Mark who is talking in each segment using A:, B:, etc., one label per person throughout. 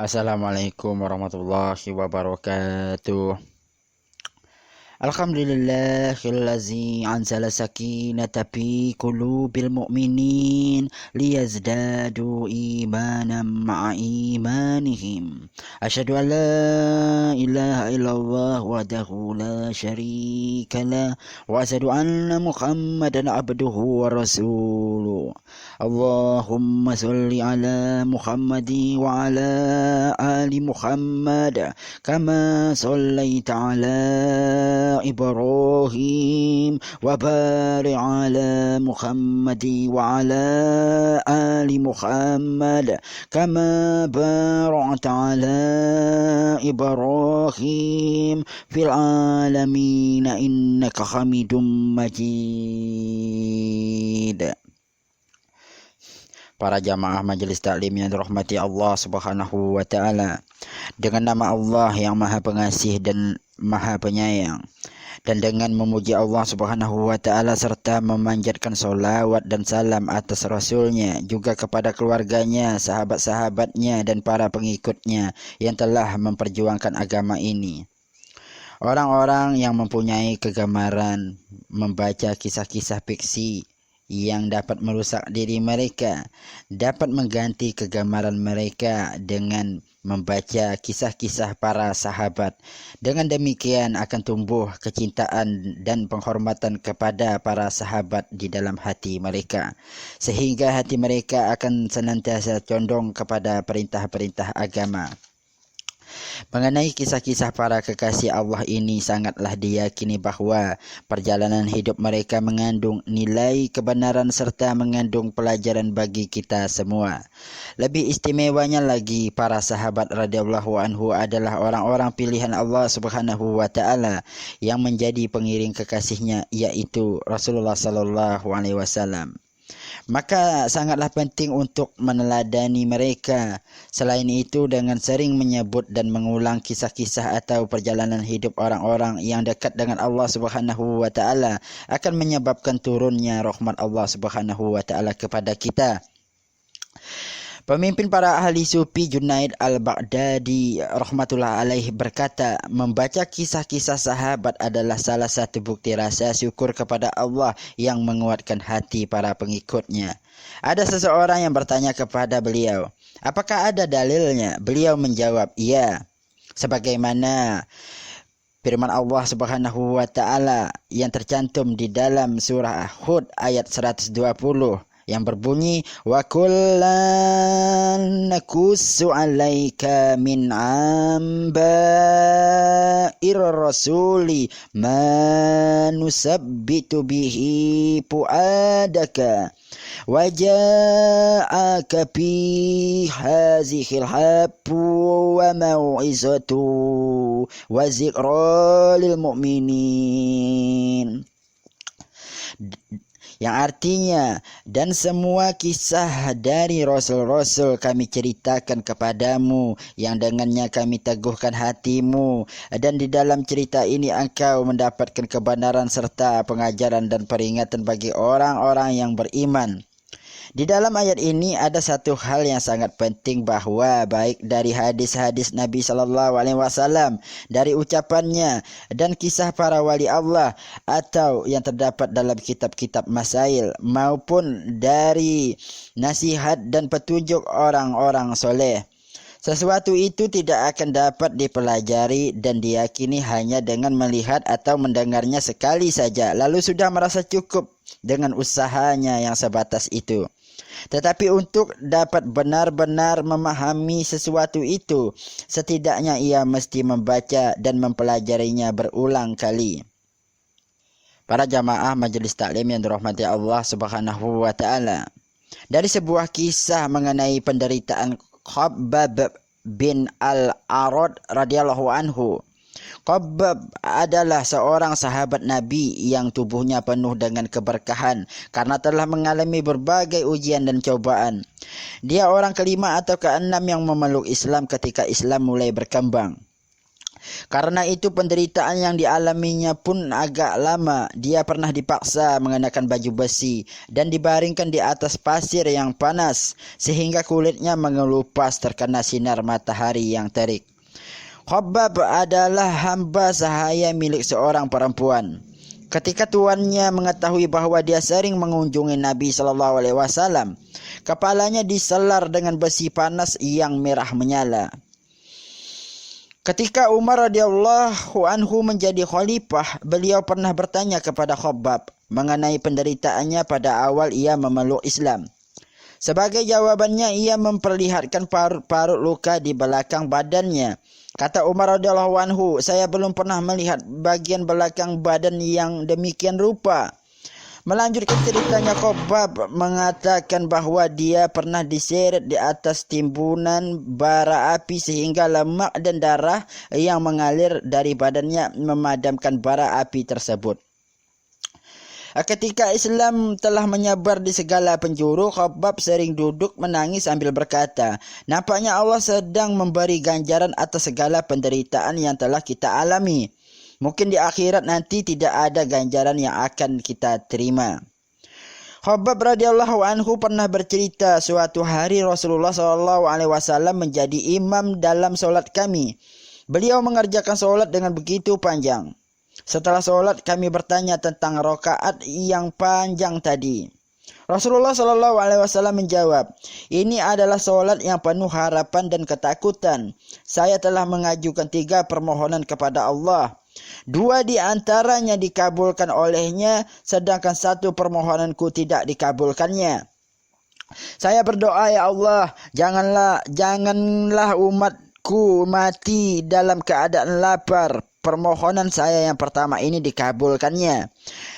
A: Assalamualaikum warahmatullahi wabarakatuh. Alhamdulillahillazi anzala sakinata fi qulubil mu'minin liyazdadu imanan ma'a imanihim. Asyhadu an la ilaha illallah wahdahu la syarika lah wa asyhadu anna Muhammadan abduhu wa rasuluh. Allahumma sholli ala Muhammadi wa ala ali Muhammad kama shallaita ala Ibrahim wa barik ala Muhammadi wa ala ali Muhammad kama barakta ala Ibrahim fil alamin innaka Hamidum Majid. Para jamaah majelis taklim yang dirahmati Allah Subhanahu wa taala. Dengan nama Allah yang Maha Pengasih dan Maha Penyayang, dan dengan memuji Allah Subhanahu wa taala serta memanjatkan solawat dan salam atas Rasulnya, juga kepada keluarganya, sahabat-sahabatnya dan para pengikutnya yang telah memperjuangkan agama ini. Orang-orang yang mempunyai kegemaran membaca kisah-kisah fiksi yang dapat merusak diri mereka dapat mengganti kegemaran mereka dengan membaca kisah-kisah para sahabat. Dengan demikian akan tumbuh kecintaan dan penghormatan kepada para sahabat di dalam hati mereka, sehingga hati mereka akan senantiasa condong kepada perintah-perintah agama. Mengenai kisah-kisah para kekasih Allah ini, sangatlah diyakini bahwa perjalanan hidup mereka mengandung nilai kebenaran serta mengandung pelajaran bagi kita semua. Lebih istimewanya lagi, para sahabat radhiyallahu anhu adalah orang-orang pilihan Allah Subhanahu wa taala yang menjadi pengiring kekasihnya, yaitu Rasulullah sallallahu alaihi wasallam. Maka sangatlah penting untuk meneladani mereka. Selain itu, dengan sering menyebut dan mengulang kisah-kisah atau perjalanan hidup orang-orang yang dekat dengan Allah Subhanahu wa taala akan menyebabkan turunnya rahmat Allah Subhanahu wa taala kepada kita. Pemimpin para ahli sufi Junaid al-Baghdadi rahmatullah alaih berkata, membaca kisah-kisah sahabat adalah salah satu bukti rasa syukur kepada Allah yang menguatkan hati para pengikutnya. Ada seseorang yang bertanya kepada beliau, apakah ada dalilnya? Beliau menjawab, iya. Sebagaimana firman Allah Subhanahu wa taala yang tercantum di dalam surah Hud ayat 120 yang berbunyi, wa kullan nakussu 'alaika min amba'ir rasuli ma nusabbitu bihi fuadaka wa ja'aka fi hazihil haqqu wa mau'izatu wa zikra lil mu'minin, yang artinya, dan semua kisah dari Rasul-Rasul kami ceritakan kepadamu, yang dengannya kami teguhkan hatimu, dan di dalam cerita ini engkau mendapatkan kebenaran serta pengajaran dan peringatan bagi orang-orang yang beriman. Di dalam ayat ini ada satu hal yang sangat penting, bahwa baik dari hadis-hadis Nabi sallallahu alaihi wasallam, dari ucapannya dan kisah para wali Allah, atau yang terdapat dalam kitab-kitab masail, maupun dari nasihat dan petunjuk orang-orang soleh, sesuatu itu tidak akan dapat dipelajari dan diyakini hanya dengan melihat atau mendengarnya sekali saja, lalu sudah merasa cukup dengan usahanya yang sebatas itu. Tetapi untuk dapat benar-benar memahami sesuatu itu, setidaknya ia mesti membaca dan mempelajarinya berulang kali. Para jamaah majelis taklim yang dirahmati Allah Subhanahu wa taala, dari sebuah kisah mengenai penderitaan Khabbab bin Al-Arad radhiyallahu anhu. Khabbab adalah seorang sahabat Nabi yang tubuhnya penuh dengan keberkahan karena telah mengalami berbagai ujian dan cobaan. Dia orang kelima atau keenam yang memeluk Islam ketika Islam mulai berkembang. Karena itu penderitaan yang dialaminya pun agak lama. Dia pernah dipaksa mengenakan baju besi dan dibaringkan di atas pasir yang panas sehingga kulitnya mengelupas terkena sinar matahari yang terik. Khabbab adalah hamba sahaya milik seorang perempuan. Ketika tuannya mengetahui bahwa dia sering mengunjungi Nabi SAW, kepalanya diselar dengan besi panas yang merah menyala. Ketika Umar radhiyallahu anhu menjadi khalifah, beliau pernah bertanya kepada Khabbab mengenai penderitaannya pada awal ia memeluk Islam. Sebagai jawabannya, ia memperlihatkan parut-parut luka di belakang badannya. Kata Umar radhiyallahu anhu, saya belum pernah melihat bagian belakang badan yang demikian rupa. Melanjutkan ceritanya, Khabbab mengatakan bahwa dia pernah diseret di atas timbunan bara api sehingga lemak dan darah yang mengalir dari badannya memadamkan bara api tersebut. Ketika Islam telah menyebar di segala penjuru, Khabbab sering duduk menangis sambil berkata, nampaknya Allah sedang memberi ganjaran atas segala penderitaan yang telah kita alami. Mungkin di akhirat nanti tidak ada ganjaran yang akan kita terima. Khabbab radhiyallahu anhu pernah bercerita, suatu hari Rasulullah SAW menjadi imam dalam solat kami. Beliau mengerjakan solat dengan begitu panjang. Setelah solat kami bertanya tentang rakaat yang panjang tadi. Rasulullah SAW menjawab, ini adalah solat yang penuh harapan dan ketakutan. Saya telah mengajukan 3 permohonan kepada Allah. 2 di antaranya dikabulkan olehnya, sedangkan 1 permohonanku tidak dikabulkannya. Saya berdoa, ya Allah, janganlah umatku mati dalam keadaan lapar. Permohonan saya yang pertama ini dikabulkannya.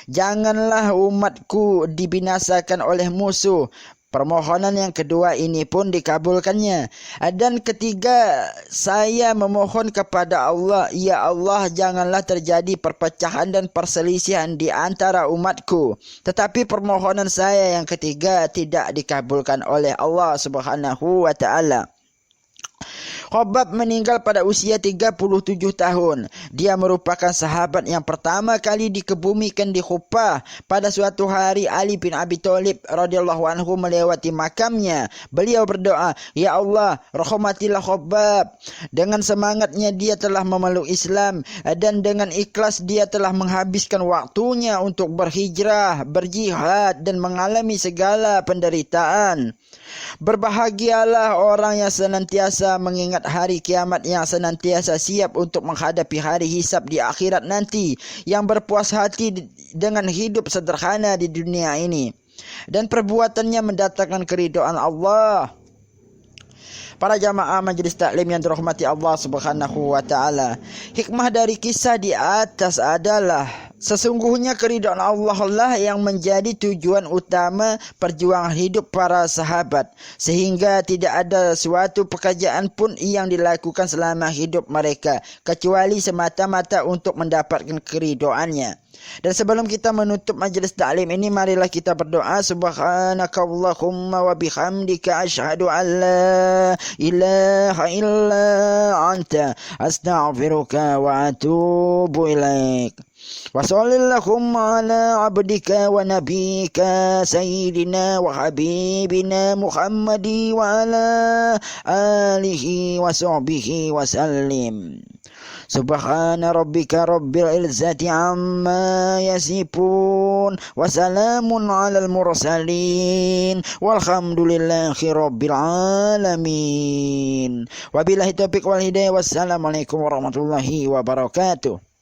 A: Janganlah umatku dibinasakan oleh musuh. Permohonan yang kedua ini pun dikabulkannya. Dan ketiga, saya memohon kepada Allah, ya Allah, janganlah terjadi perpecahan dan perselisihan di antara umatku. Tetapi permohonan saya yang ketiga tidak dikabulkan oleh Allah Subhanahu wa taala. Khabbab meninggal pada usia 37 tahun. Dia merupakan sahabat yang pertama kali dikebumikan di Kufah. Pada suatu hari Ali bin Abi Thalib radhiyallahu anhu melewati makamnya. Beliau berdoa, ya Allah, rahmatilah Khabbab. Dengan semangatnya dia telah memeluk Islam dan dengan ikhlas dia telah menghabiskan waktunya untuk berhijrah, berjihad dan mengalami segala penderitaan. Berbahagialah orang yang senantiasa mengingat hari kiamat, yang senantiasa siap untuk menghadapi hari hisab di akhirat nanti, yang berpuas hati dengan hidup sederhana di dunia ini dan perbuatannya mendatangkan keridhaan Allah. Para jamaah majelis taklim yang dirahmati Allah Subhanahu wa taala, hikmah dari kisah di atas adalah sesungguhnya keridhaan Allah lah yang menjadi tujuan utama perjuangan hidup para sahabat, sehingga tidak ada suatu pekerjaan pun yang dilakukan selama hidup mereka kecuali semata-mata untuk mendapatkan keridhaannya. Dan sebelum kita menutup majelis taklim ini, marilah kita berdoa. Subhanakallahumma wa bihamdika asyhadu an la ilaha illa anta astaghfiruka wa atubu ilaik. Wa sallallahu ala abdika wa nabika sayyidina wa habibina Muhammadi wa ala alihi wa sahbihi wa sallim. Subhana rabbika rabbil izzati amma yasifun wa salamun alal mursalin walhamdulillahi rabbil alamin. Wabillahi taufiq wal hidayah. Wassalamualaikum warahmatullahi wabarakatuh.